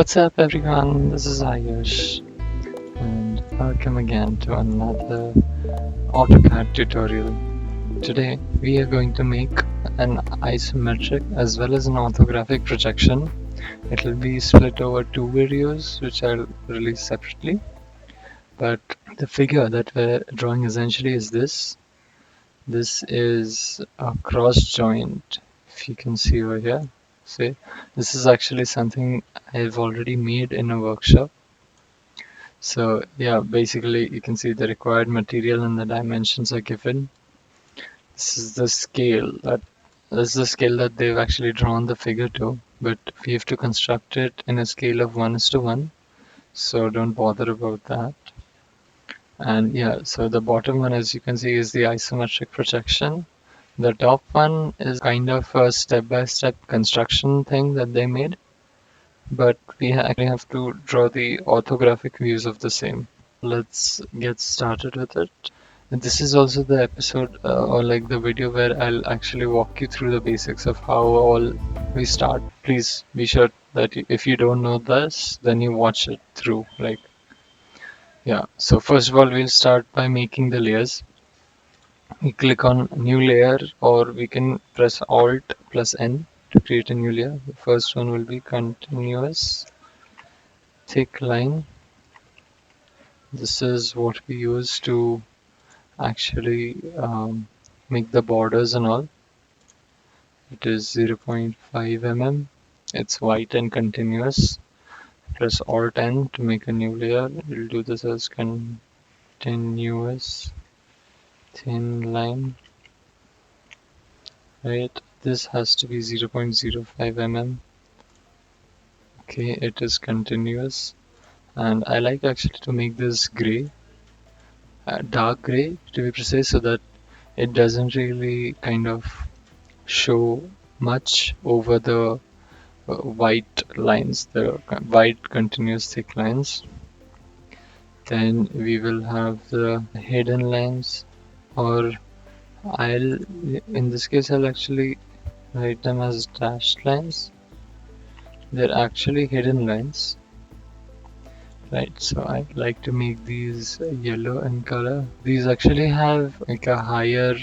What's up everyone, this is Ayush and welcome again to another AutoCAD tutorial. Today we are going to make an isometric as well as an orthographic projection. It will be split over two videos which I'll release separately, but the figure that we're drawing essentially is this. This is a cross joint, if you can see over here. See, this is actually something I've already made in a workshop. So yeah, basically you can see the required material and the dimensions are given. This is the scale that they've actually drawn the figure to, but we have to construct it in a scale of 1:1, so don't bother about that. And yeah, so the bottom one, as you can see, is the isometric projection. The top one is kind of a step-by-step construction thing that they made, but we actually have to draw the orthographic views of the same. Let's get started with it. And this is also the episode or like the video where I'll actually walk you through the basics of how all we start. Please be sure that if you don't know this, then you watch it through. Like, yeah. So first of all, we'll start by making the layers. We click on new layer, or we can press Alt plus N to create a new layer. The first one will be continuous thick line. This is what we use to actually make the borders and all. It is 0.5 mm. It's white and continuous. Press Alt N to make a new layer. We'll do this as continuous thin line. Right, this has to be 0.05 mm. Okay, it is continuous, and I like actually to make this gray, dark gray to be precise, so that it doesn't really kind of show much over the white lines, the white continuous thick lines. Then we will have the hidden lines, or in this case I'll actually write them as dashed lines. They're actually hidden lines, right? So I like to make these yellow in color. These actually have like a higher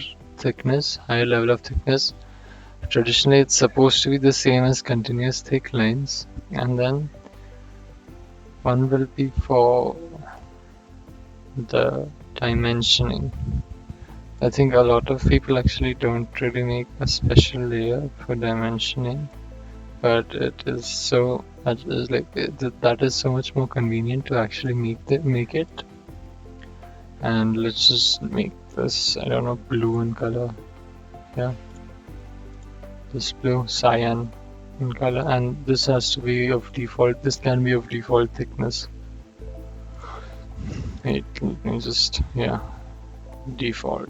level of thickness. Traditionally it's supposed to be the same as continuous thick lines, and then one will be for the dimensioning. I think a lot of people actually don't really make a special layer for dimensioning, but it is so that is so much more convenient to actually make it. And let's just make this, I don't know, blue in color. Yeah, this blue cyan in color, and this has to be of default. This can be of default thickness. Wait, let me just, yeah, default.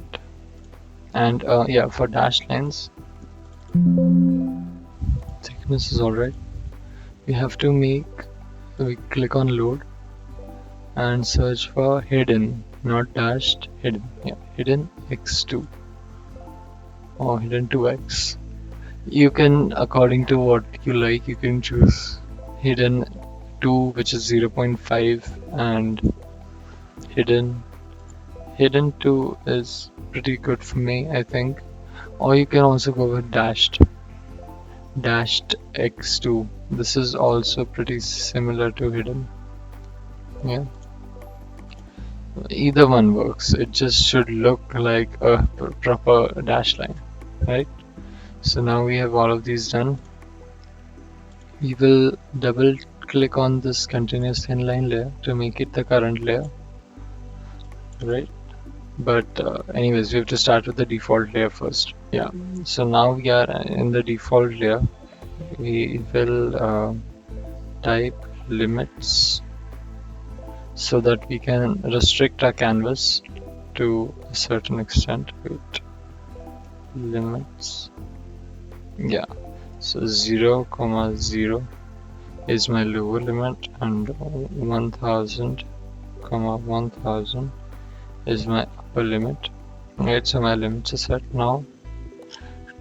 And yeah, for dashed lines, thickness is alright. We have to we click on load and search for hidden, not dashed, hidden. Yeah, hidden x2 or hidden 2x. You can, according to what you like, you can choose hidden 2, which is 0.5, and hidden 2 is pretty good for me, I think. Or you can also go with dashed x2. This is also pretty similar to hidden. Yeah, either one works. It just should look like a proper dash line, right? So now we have all of these done. We will double click on this continuous thin line layer to make it the current layer, right? But anyways, we have to start with the default layer first. Yeah, so now we are in the default layer. We will type limits so that we can restrict our canvas to a certain extent. Wait, limits. Yeah, so 0,0 is my lower limit, and 1000, 1000 is my upper limit. Right, so my limits are set now.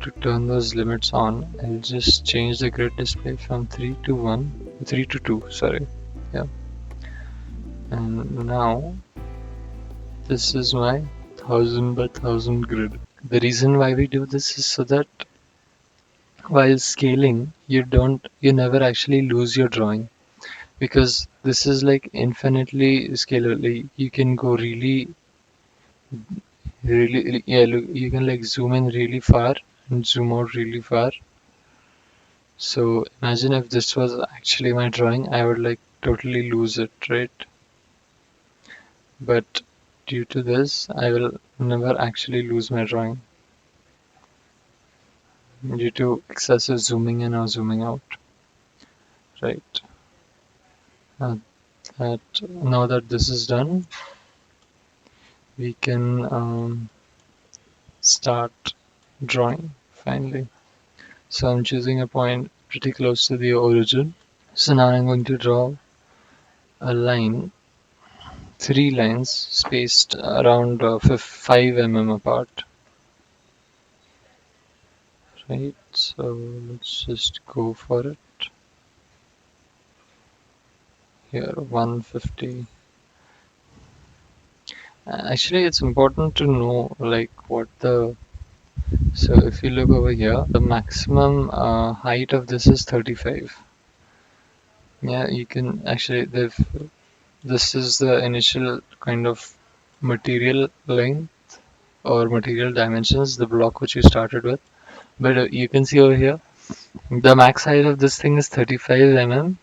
To turn those limits on, I'll just change the grid display from 3 to 1 3 to 2, sorry. Yeah. And now this is my 1000 by 1000 grid. The reason why we do this is so that while scaling, you never actually lose your drawing, because this is like infinitely scalable. You can go really, yeah, look, you can like zoom in really far and zoom out really far. So imagine if this was actually my drawing, I would like totally lose it, right? But due to this, I will never actually lose my drawing due to excessive zooming in or zooming out, right? Uh, now that this is done, we can start drawing finally. So I'm choosing a point pretty close to the origin. So now I'm going to draw a line, three lines spaced around 5 mm apart, right? So let's just go for it. Here, 150. Actually, it's important to know like what the. So if you look over here, the maximum height of this is 35. Yeah, you can actually. This is the initial kind of material length or material dimensions, the block which you started with. But you can see over here, the max height of this thing is 35 mm.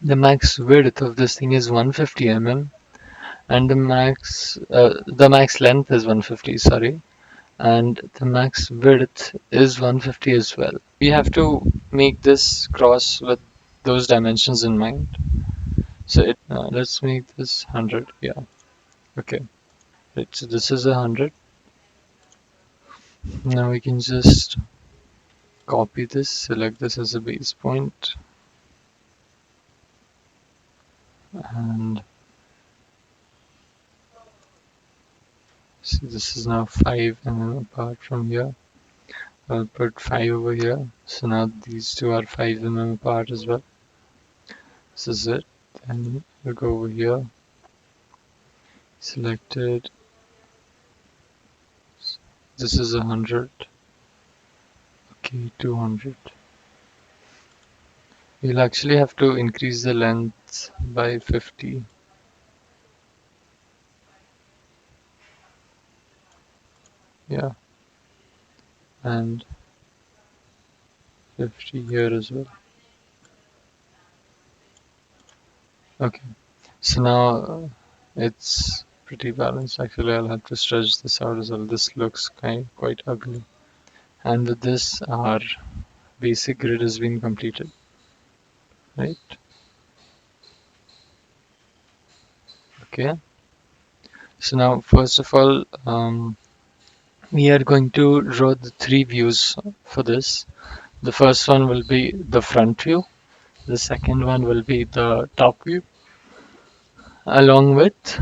The max width of this thing is 150 mm, and the max length is 150. Sorry, and the max width is 150 as well. We have to make this cross with those dimensions in mind. So let's make this 100. Yeah. Okay. Right. So this is 100. Now we can just copy this, select this as a base point, and see this is now 5 mm apart from here. I'll put 5 over here. So now these two are 5 mm apart as well. This is it. Then we'll go over here, selected. This is 100. Okay, 200. We'll actually have to increase the length by 50. Yeah, and 50 here as well. Okay, so now it's pretty balanced. Actually, I'll have to stretch this out as well. This looks quite ugly. And with this, our basic grid has been completed, right? Okay. So now, first of all, we are going to draw the three views for this. The first one will be the front view. The second one will be the top view, along with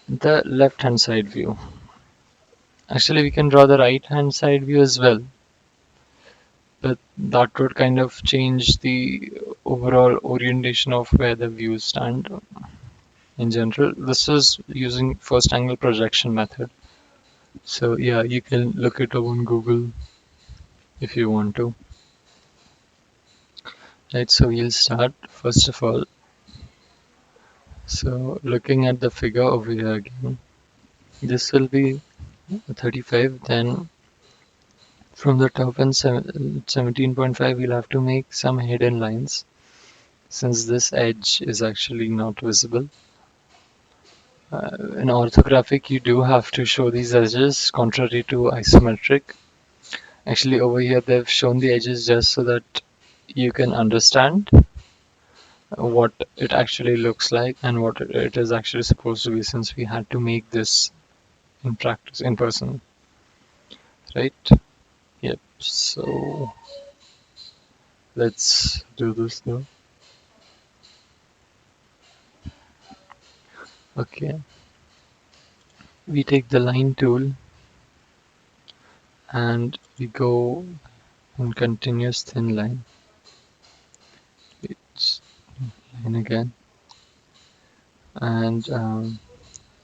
the left hand side view. Actually, we can draw the right hand side view as well, but that would kind of change the overall orientation of where the views stand in general. This is using first angle projection method. So yeah, you can look it up on Google if you want to. Right, so we'll start first of all. So looking at the figure over here again, this will be 35. Then from the top and 17.5, we'll have to make some hidden lines since this edge is actually not visible. In orthographic, you do have to show these edges contrary to isometric. Actually, over here, they've shown the edges just so that you can understand what it actually looks like and what it is actually supposed to be, since we had to make this in practice, in person, right? Yep. So let's do this now. Okay. We take the line tool and we go on continuous thin line. line again. And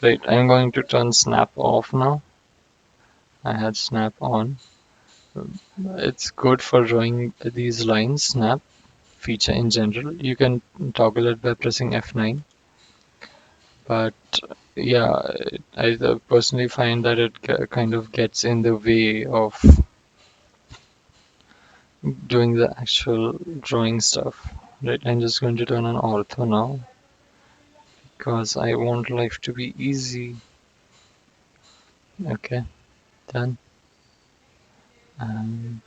right, I'm going to turn snap off now. I had snap on. It's good for drawing these lines, snap feature in general. You can toggle it by pressing F9, but yeah, I personally find that it kind of gets in the way of doing the actual drawing stuff. Right, I'm just going to turn on ortho now because I want life to be easy. Okay, done. And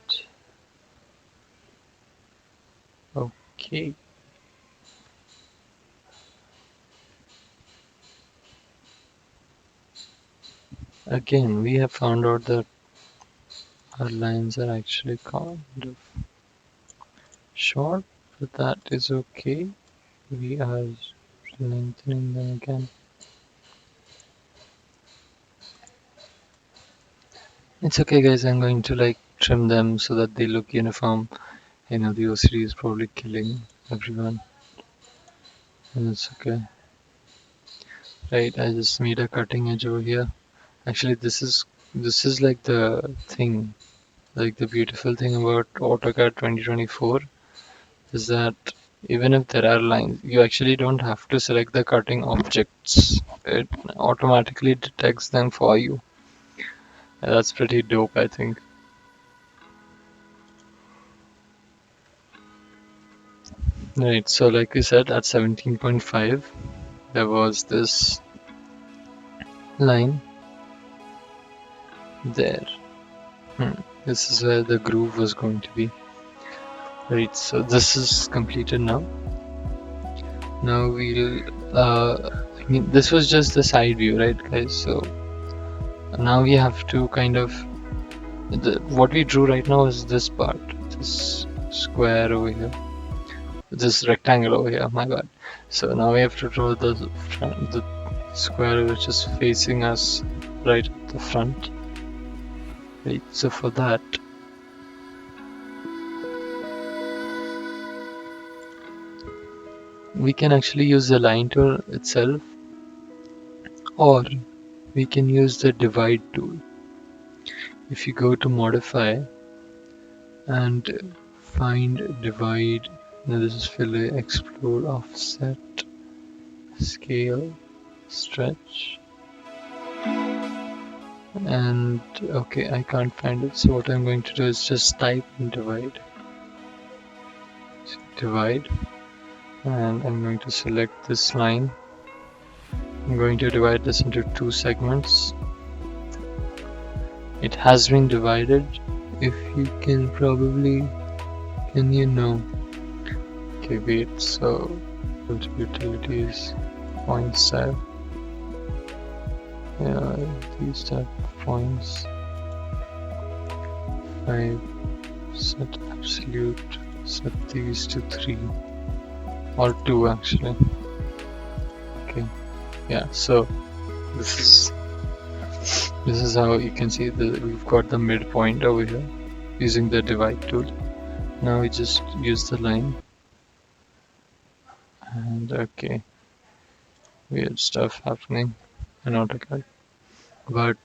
okay. Again, we have found out that our lines are actually kind of short, but that is okay. We are lengthening them again. It's okay, guys. I'm going to like trim them so that they look uniform. I know the OCD is probably killing everyone, and it's okay. Right, I just made a cutting edge over here. Actually, this is like the thing, like the beautiful thing about AutoCAD 2024 is that even if there are lines, you actually don't have to select the cutting objects. It automatically detects them for you. And that's pretty dope, I think. Right, so like we said, at 17.5, there was this line there. This is where the groove was going to be. Right, so this is completed now. Now we'll, I mean, this was just the side view, right, guys? So now we have to kind of, what we drew right now is this part, this square over here, this rectangle over here, my bad. So now we have to draw the square which is facing us right at the front. Right, so for that, we can actually use the line tool itself, or we can use the divide tool. If you go to modify and find divide, now this is fillet, explode, offset, scale, stretch, and okay, I can't find it, so what I'm going to do is just type in divide, divide, and I'm going to select this line. I'm going to divide this into two segments. It has been divided. If you can probably, can you know? Okay, wait, so go to utilities, point style. Yeah, these type of points. 5, set absolute, set these to 3 or 2 actually. Okay, yeah, so this is how you can see that we've got the midpoint over here using the divide tool. Now we just use the line, and okay, weird stuff happening in AutoCAD, but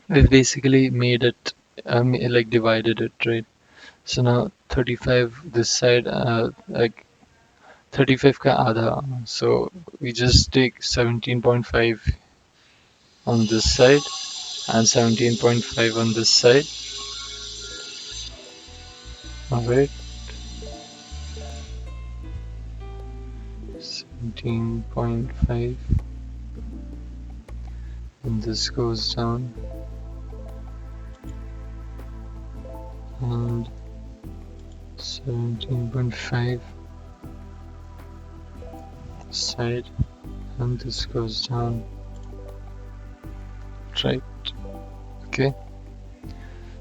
we've basically made it like divided it, right? So now 35 this side, like 35 ka आधा, so we just take 17.5 on this side and 17.5 on this side. Alright, 17.5, and this goes down, and 17.5 this side, and this goes down. Right, okay,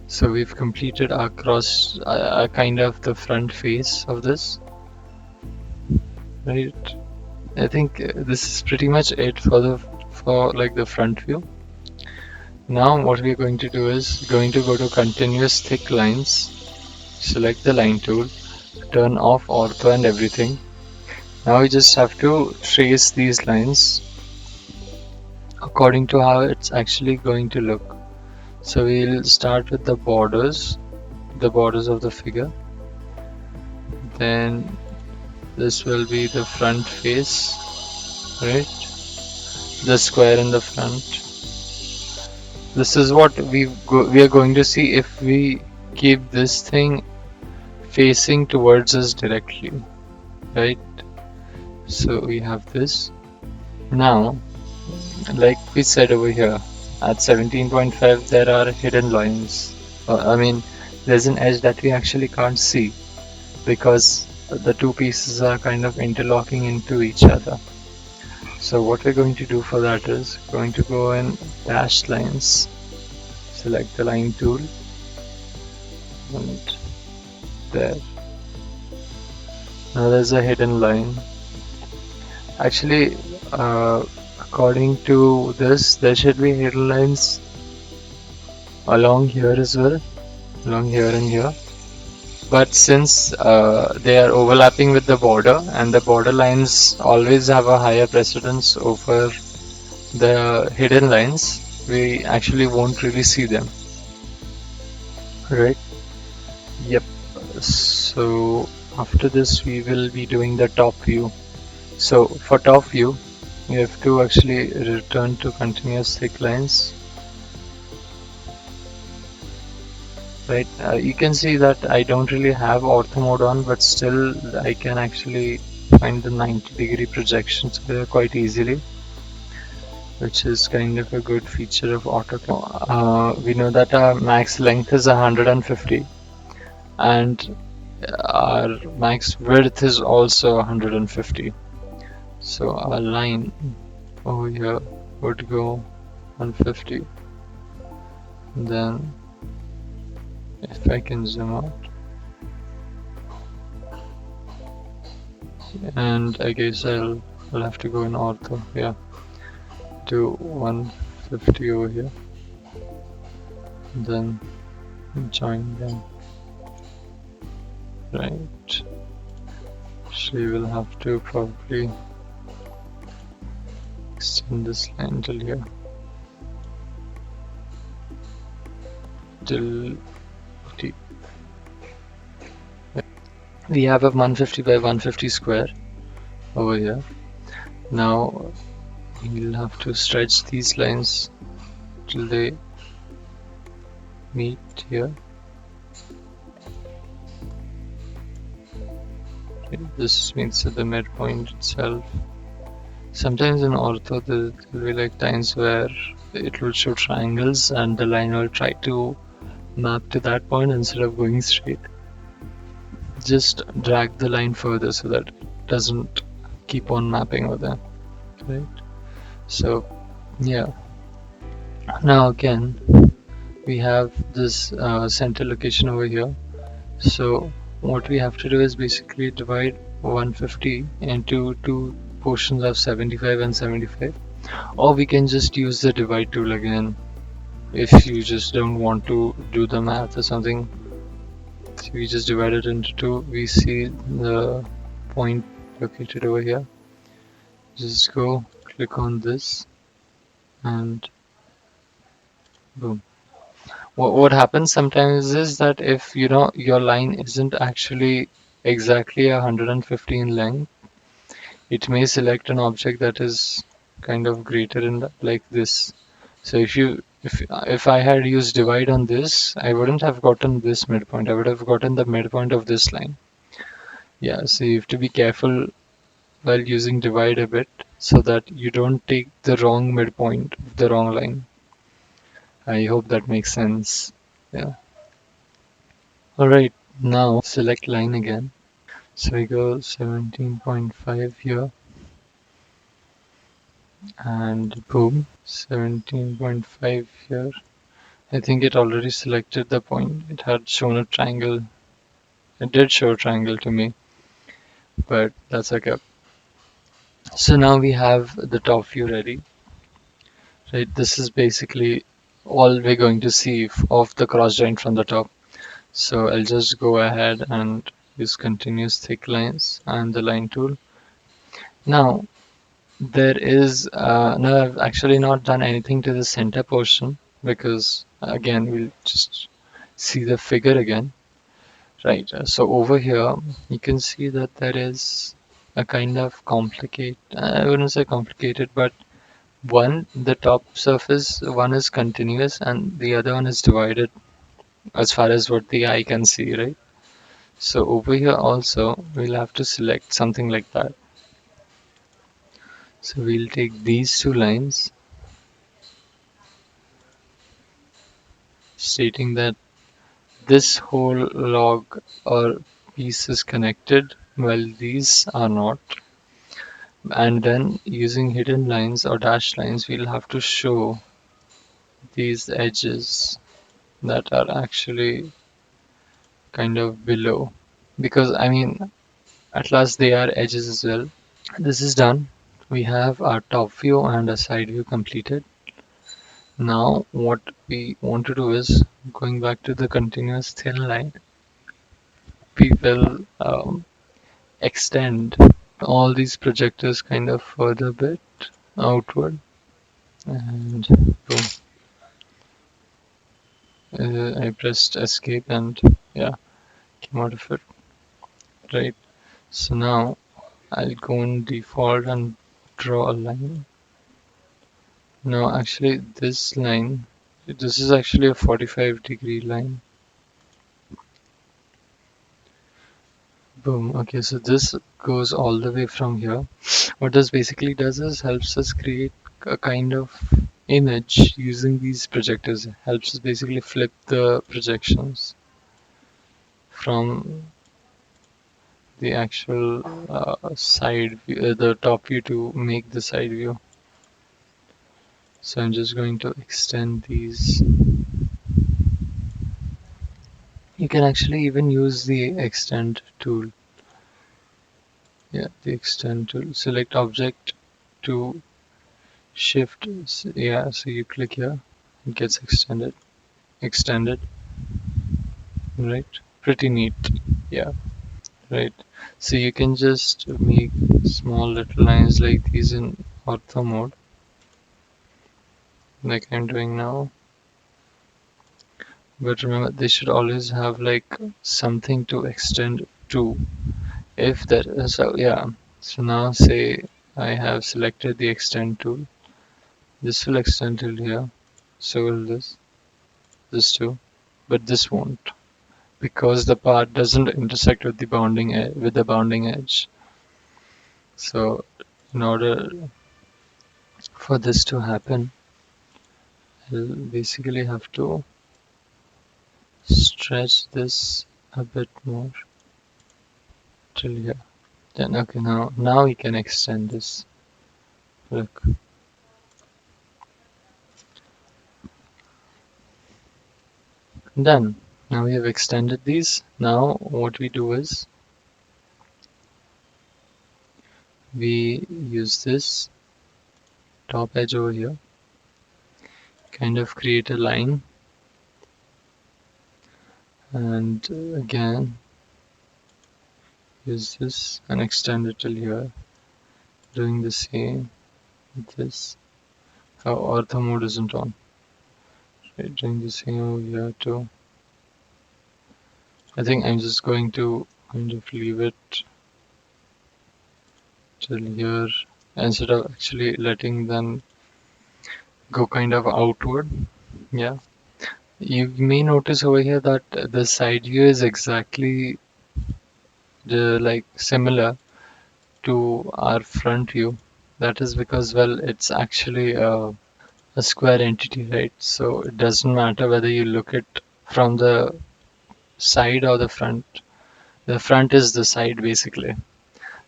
so we've completed our cross, kind of the front face of this, right? I think this is pretty much it for like the front view. Now what we're going to do is going to go to continuous thick lines, select the line tool, turn off ortho and everything, Now we just have to trace these lines according to how it's actually going to look. So we'll start with the borders of the figure. Then this will be the front face, right? The square in the front. This is what we are going to see if we keep this thing facing towards us directly, right? So we have this. Now, like we said over here, at 17.5 there are hidden lines. I mean, there's an edge that we actually can't see because the two pieces are kind of interlocking into each other. So what we're going to do for that is going to go in dashed lines, select the line tool, and there. Now there's a hidden line. Actually, according to this, there should be hidden lines along here as well, along here and here. But since they are overlapping with the border, and the border lines always have a higher precedence over the hidden lines, we actually won't really see them, right? Yep. So after this, we will be doing the top view. So for top view, you have to actually return to continuous thick lines. Right, you can see that I don't really have ortho mode on, but still I can actually find the 90-degree projections there quite easily, which is kind of a good feature of AutoCAD. We know that our max length is 150 and our max width is also 150. So our line over here would go 150. And then if I can zoom out, and I guess I'll have to go in ortho, yeah, to 150 over here, then join them, right? So you will have to probably extend this line till here, till T. We have a 150 by 150 square over here. Now we'll have to stretch these lines till they meet here. Okay, this meets at the midpoint itself. Sometimes in ortho there will be like times where it will show triangles and the line will try to map to that point instead of going straight. Just drag the line further so that it doesn't keep on mapping over there, right? So yeah, now again we have this center location over here. So what we have to do is basically divide 150 into two portions of 75 and 75, or we can just use the divide tool again if you just don't want to do the math or something. So we just divide it into two. We see the point located over here. Just go click on this and boom. What happens sometimes is that if you know your line isn't actually exactly 150 in length, it may select an object that is kind of greater in like this. So if I had used divide on this, I wouldn't have gotten this midpoint. I would have gotten the midpoint of this line. Yeah, so you have to be careful while using divide a bit so that you don't take the wrong midpoint of the wrong line. I hope that makes sense. Yeah. Alright, now select line again. So we go 17.5 here and boom, 17.5 here. I think it already selected the point. It had shown a triangle. It did show a triangle to me, but that's okay. So now we have the top view ready. Right, this is basically all we're going to see of the cross joint from the top. So I'll just go ahead and use continuous thick lines and the line tool Now there is no, I've actually not done anything to the center portion because again we'll just see the figure again. Right, so over here you can see that there is a kind of complicated, I wouldn't say complicated, but one, the top surface, one is continuous and the other one is divided as far as what the eye can see, right? So over here also we'll have to select something like that. So we'll take these two lines stating that this whole log or piece is connected while these are not. And then using hidden lines or dashed lines, we'll have to show these edges that are actually kind of below. Because I mean, at last they are edges as well. This is done. We have our top view and a side view completed. Now what we want to do is going back to the continuous thin line, we will extend all these projectors kind of further bit outward and boom. I pressed escape and yeah, came out of it. Right. So now I'll go in default and draw a line. Now actually this line, this is actually a 45-degree line. Boom. Okay, so this goes all the way from here. What this basically does is helps us create a kind of image using these projectors. Helps us basically flip the projections from the actual side view, the top view to make the side view. So I'm just going to extend these. You can actually even use the extend tool. Yeah, the extend tool. Select object to shift. Yeah, so you click here, it gets extended, right? Pretty neat. Yeah, right. So you can just make small little lines like these in ortho mode, like I'm doing now. But remember, they should always have like something to extend to. If that is so, yeah. So now say I have selected the extend tool. This will extend till here. So will this too. But this won't because the part doesn't intersect with the bounding edge. So in order for this to happen, I'll basically have to stretch this a bit more till here. Then okay, now we can extend this. Look. Done. Now we have extended these. Now what we do is we use this top edge over here, kind of create a line, and again use this and extend it till here, doing the same with this. How ortho mode isn't on. Right, doing the same over here too. I think I'm just going to kind of leave it till here instead of actually letting them go kind of outward. Yeah. You may notice over here that the side view is exactly like similar to our front view. That is because, well, it's actually a square entity, right? So it doesn't matter whether you look it from the side or the front. The front is the side basically.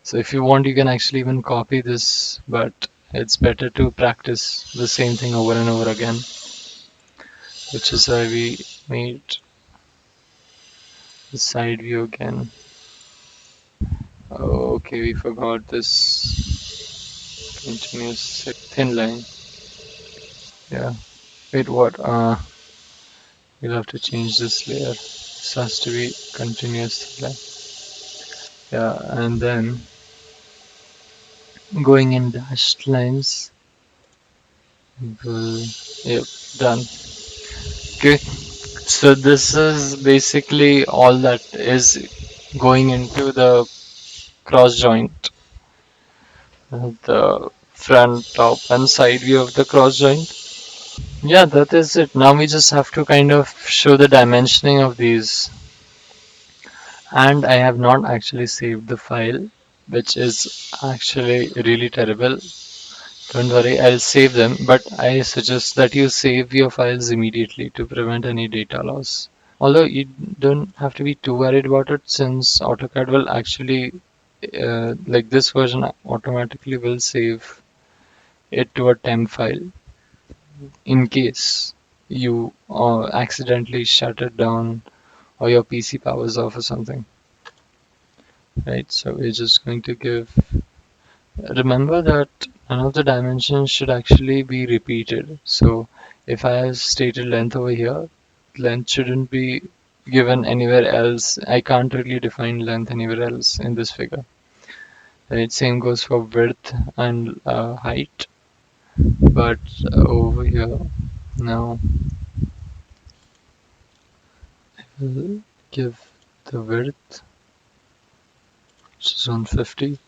So if you want, you can actually even copy this, but it's better to practice the same thing over and over again, which is why we made the side view again. Oh, okay, we forgot this continuous thin line. Yeah. Wait, what? We'll have to change this layer. This has to be continuous thin line. Yeah, and then going in dashed lines. Yep, done. Okay, so this is basically all that is going into the cross joint, the front, top, and side view of the cross joint. Yeah, that is it. Now we just have to kind of show the dimensioning of these. And I have not actually saved the file, which is actually really terrible. Don't worry, I'll save them, but I suggest that you save your files immediately to prevent any data loss. Although you don't have to be too worried about it since AutoCAD will actually, like this version automatically will save it to a temp file in case you accidentally shut it down or your PC powers off or something. Right, so we're just going to give. Remember that none of the dimensions should actually be repeated. So if I have stated length over here, length shouldn't be given anywhere else. I can't really define length anywhere else in this figure. Right, same goes for width and height. But over here, now we'll give the width, which is 150.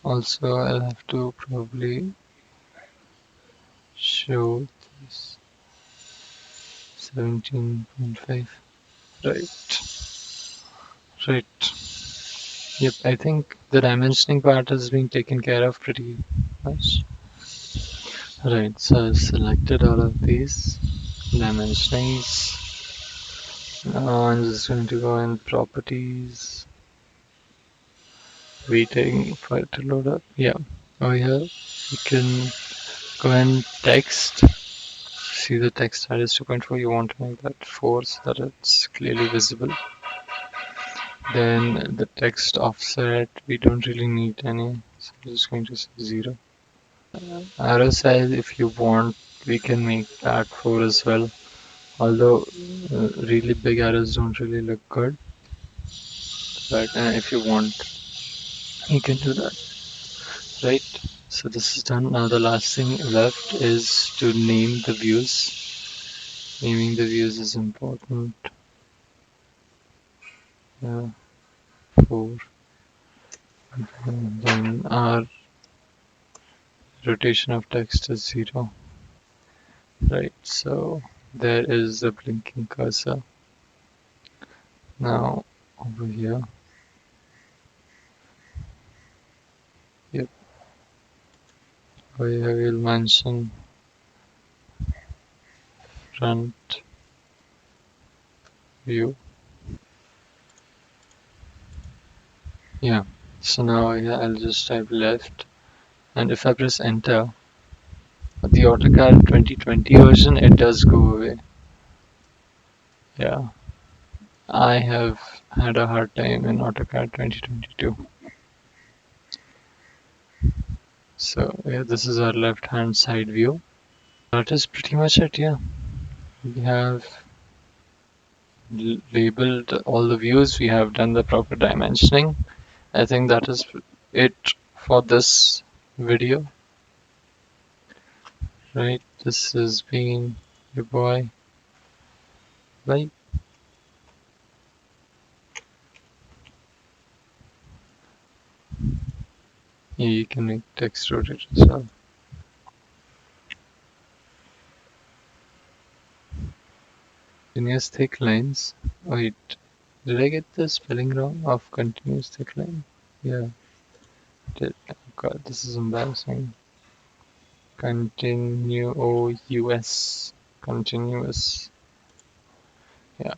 Also, I'll have to probably show this 17.5. Right, right. Yep, I think the dimensioning part has been taken care of pretty much. Right, so I've selected all of these dimensionings. Now I'm just going to go in properties, waiting for it to load up. Yeah, over here you can go in text. See the text height is 2.4. You want to make that 4 so that it's clearly visible. Then the text offset, we don't really need any, so I'm just going to say 0. Arrow size, if you want, we can make that 4 as well. Although really big arrows don't really look good, but if you want, you can do that, right? So this is done. Now the last thing left is to name the views. Naming the views is important. Yeah, 4. And then our rotation of text is 0. Right, so there is the blinking cursor. Now over here, yep, over here we'll mention front view. Yeah, so now yeah, I'll just type left, and if I press enter, the AutoCAD 2020 version, it does go away. Yeah, I have had a hard time in AutoCAD 2022. So yeah, this is our left hand side view. That is pretty much it, yeah. We have labeled all the views, we have done the proper dimensioning. I think that is it for this video, right? This has been your boy. Bye. Yeah, you can make text rotate as well. Continuous thick lines. Wait, did I get the spelling wrong of continuous thick line? Yeah, I did. Oh God, this is embarrassing. Continuous. Continuous. Yeah.